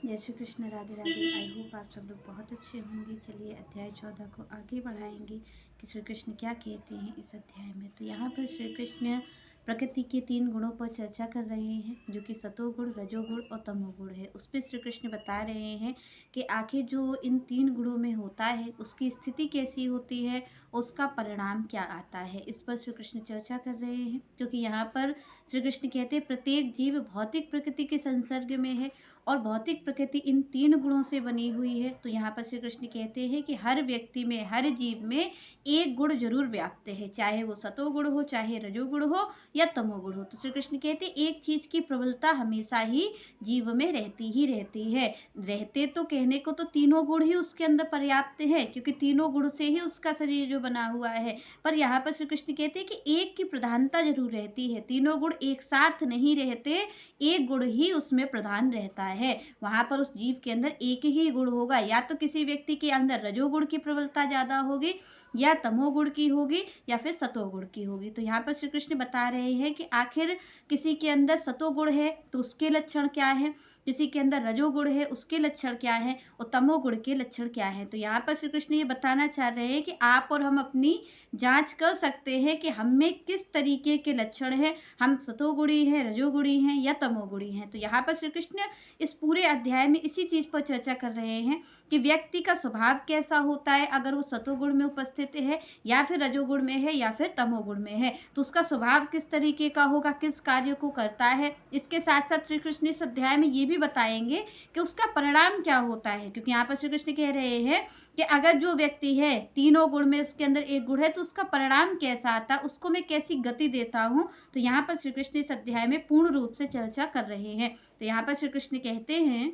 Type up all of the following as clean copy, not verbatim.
जय Shri Krishna, Radhe Radhe. I hope आप सब लोग बहुत अच्छे होंगे। चलिए अध्याय 14 को आगे बढ़ाएंगे कि श्री कृष्ण क्या कहते हैं इस अध्याय में। तो यहाँ पर श्री कृष्ण प्रकृति के 3 गुणों पर चर्चा कर रहे हैं, जो कि सतोगुण, रजोगुण और तमोगुण है। उस पर श्री कृष्ण बता रहे हैं कि आखिर जो इन 3 गुणों में होता है उसकी स्थिति कैसी होती है, उसका परिणाम क्या आता है, इस पर श्री कृष्ण चर्चा कर रहे हैं। क्योंकि यहाँ पर श्री कृष्ण कहते हैं प्रत्येक जीव भौतिक प्रकृति के संसर्ग में है और भौतिक प्रकृति इन 3 गुणों से बनी हुई है। तो यहाँ पर श्री कृष्ण कहते हैं कि हर व्यक्ति में, हर जीव में एक गुण जरूर व्याप्त है, चाहे वो सतोगुण हो, चाहे रजोगुण हो या तमोगुण हो। तो श्री कृष्ण कहते हैं एक चीज की प्रबलता हमेशा ही जीव में रहती ही रहती है। रहते तो कहने को तो तीनों गुण ही उसके अंदर पर्याप्त है, क्योंकि तीनों गुण से ही उसका शरीर जो बना हुआ है। पर यहाँ पर श्री कृष्ण कहते हैं कि एक की प्रधानता जरूर रहती है, तीनों गुण एक साथ नहीं रहते, एक गुण ही उसमें प्रधान रहता है। वहां पर उस जीव के अंदर एक ही गुण होगा, या तो किसी व्यक्ति के अंदर रजोगुण की प्रबलता ज्यादा होगी, या तमोगुण की होगी, या फिर सतोगुण की होगी। तो यहाँ पर श्री कृष्ण बता रहे हैं कि आखिर किसी के अंदर सतोगुण है तो उसके लक्षण क्या है, किसी के अंदर रजोगुण है उसके लक्षण क्या है, और तमोगुण के लक्षण क्या है। तो यहाँ पर श्री कृष्ण ये बताना चाह रहे हैं कि आप और हम अपनी जांच कर सकते हैं कि हम में किस तरीके के लक्षण हैं, हम सतोगुणी हैं, रजोगुणी हैं या तमोगुणी हैं। तो यहाँ पर श्री कृष्ण इस पूरे अध्याय में इसी चीज पर चर्चा कर रहे हैं कि व्यक्ति का स्वभाव कैसा होता है, अगर वो सतोगुण में उपस्थित है या फिर रजोगुण में है या फिर तमोगुण में है, तो उसका स्वभाव किस तरीके का होगा, किस कार्य को करता है। इसके साथ साथ श्री कृष्ण इस अध्याय में ये भी बताएंगे कि उसका परिणाम क्या होता है। क्योंकि यहाँ पर श्री कृष्ण कह रहे हैं कि अगर जो व्यक्ति है तीनों गुण में उसके अंदर एक गुण है तो उसका परिणाम कैसा आता है, उसको मैं कैसी गति देता हूँ। तो यहाँ पर श्री कृष्ण इस अध्याय में पूर्ण रूप से चर्चा कर रहे हैं। तो यहाँ पर श्री कृष्ण कहते हैं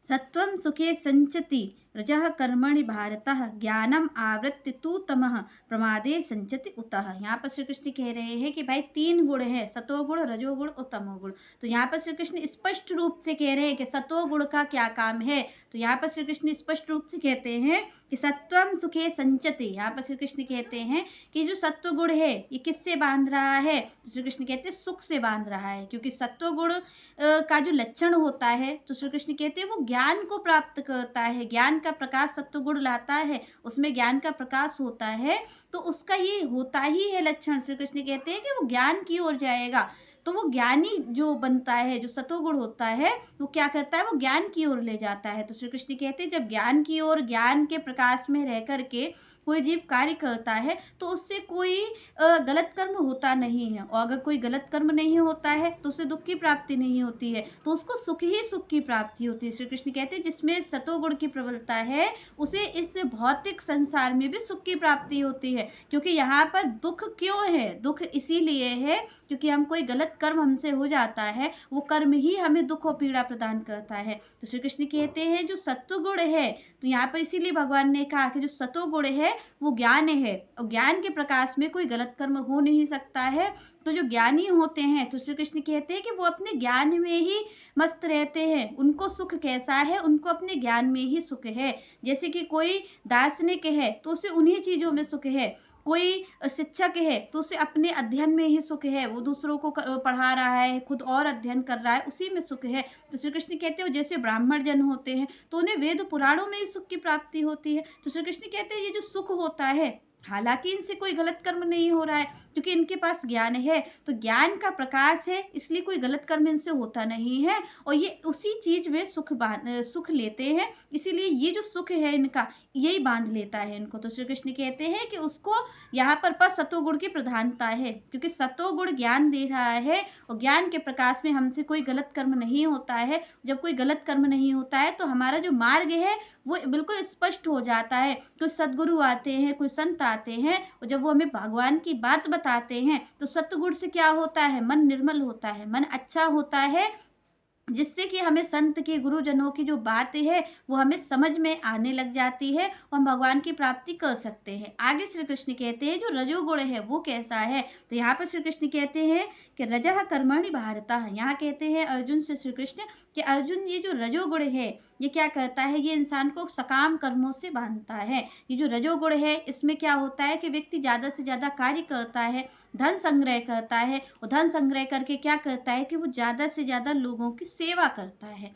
सत्वं सुखे संचति रजः कर्मणि भारतः ज्ञानम आवृत्ति तू तमः प्रमादे संचति उतः। यहाँ पर श्री कृष्ण कह रहे हैं कि भाई 3 गुण हैं, सतोगुण, रजोगुण और तमोगुण। तो यहाँ पर श्री कृष्ण स्पष्ट रूप से कह रहे हैं कि सतोगुण का क्या काम है। तो यहाँ पर श्री कृष्ण स्पष्ट रूप से कहते हैं कि सत्वम सुखे संचति। यहाँ पर श्री कृष्ण कहते हैं कि जो सत्व गुण है ये किससे बांध रहा है, तो श्री कृष्ण कहते हैं सुख से बांध रहा है। क्योंकि सत्व गुण का जो लक्षण होता है, तो श्री कृष्ण कहते हैं वो ज्ञान को प्राप्त करता है, ज्ञान का प्रकाश सत्वगुण लाता है, उसमें ज्ञान का प्रकाश होता है। तो उसका ये होता ही है लक्षण। श्री कृष्ण कहते हैं कि वो ज्ञान की ओर जाएगा। तो वो ज्ञानी जो बनता है, जो सतोगुण होता है, वो क्या करता है, वो ज्ञान की ओर ले जाता है। तो श्री कृष्ण कहते हैं जब ज्ञान की ओर, ज्ञान के प्रकाश में रह करके कोई जीव कार्य करता है तो उससे कोई गलत कर्म होता नहीं है। और अगर कोई गलत कर्म नहीं होता है तो उसे दुख की प्राप्ति नहीं होती है, तो उसको सुख ही सुख की प्राप्ति होती है। श्री कृष्ण कहते हैं जिसमें सतोगुण की प्रबलता है उसे इस भौतिक संसार में भी सुख की प्राप्ति होती है। क्योंकि यहाँ पर दुख क्यों है, दुख इसीलिए है क्योंकि हम कोई गलत कर्म हमसे हो जाता है, वो कर्म ही हमें दुख और पीड़ा प्रदान करता है। तो श्री कृष्ण कहते हैं जो सत्वगुण है, तो यहाँ पर इसीलिए भगवान ने कहा कि जो सतोगुण है वो ज्ञान है, और ज्ञान के प्रकाश में कोई गलत कर्म हो नहीं सकता है। तो जो ज्ञानी होते हैं, तो श्री कृष्ण कहते हैं कि वो अपने ज्ञान में ही मस्त रहते हैं। उनको सुख कैसा है, उनको अपने ज्ञान में ही सुख है। जैसे कि कोई दार्शनिक है तो उसे उन्हीं चीज़ों में सुख है, कोई शिक्षक है तो उसे अपने अध्ययन में ही सुख है, वो दूसरों को पढ़ा रहा है, खुद और अध्ययन कर रहा है, उसी में सुख है। तो श्री कृष्ण कहते हैं जैसे ब्राह्मण जन होते हैं तो उन्हें वेद पुराणों में ही सुख की प्राप्ति होती है। तो श्री कृष्ण कहते हैं ये जो सुख होता है, हालांकि इनसे कोई गलत कर्म नहीं हो रहा है क्योंकि इनके पास ज्ञान है, तो ज्ञान का प्रकाश है, इसलिए कोई गलत कर्म इनसे होता नहीं है, और ये उसी चीज में सुख लेते हैं। इसीलिए ये जो सुख है इनका, यही बांध लेता है इनको। तो श्री कृष्ण कहते हैं कि उसको यहाँ पर सतोगुण की प्रधानता है, क्योंकि सतोगुण ज्ञान दे रहा है और ज्ञान के प्रकाश में हमसे कोई गलत कर्म नहीं होता है। जब कोई गलत कर्म नहीं होता है तो हमारा जो मार्ग है वो बिल्कुल स्पष्ट हो जाता है। कुछ सद्गुरु आते हैं, कोई संत आते हैं, और जब वो हमें भगवान की बात बताते हैं तो सत्गुण से क्या होता है, मन निर्मल होता है, मन अच्छा होता है, जिससे कि हमें संत के, गुरुजनों की जो बात है वो हमें समझ में आने लग जाती है और हम भगवान की प्राप्ति कर सकते हैं। आगे श्री कृष्ण कहते हैं जो रजोगुण है वो कैसा है। तो यहाँ पर श्री कृष्ण कहते हैं कि रजः कर्मणि भारतः। यहाँ कहते हैं अर्जुन से श्री कृष्ण कि अर्जुन ये जो रजोगुण है ये क्या करता है, ये इंसान को सकाम कर्मों से बांधता है। ये जो रजोगुण है इसमें क्या होता है कि व्यक्ति ज़्यादा से ज़्यादा कार्य करता है, धन संग्रह करता है, और धन संग्रह करके क्या करता है कि वो ज़्यादा से ज़्यादा लोगों की सेवा करता है।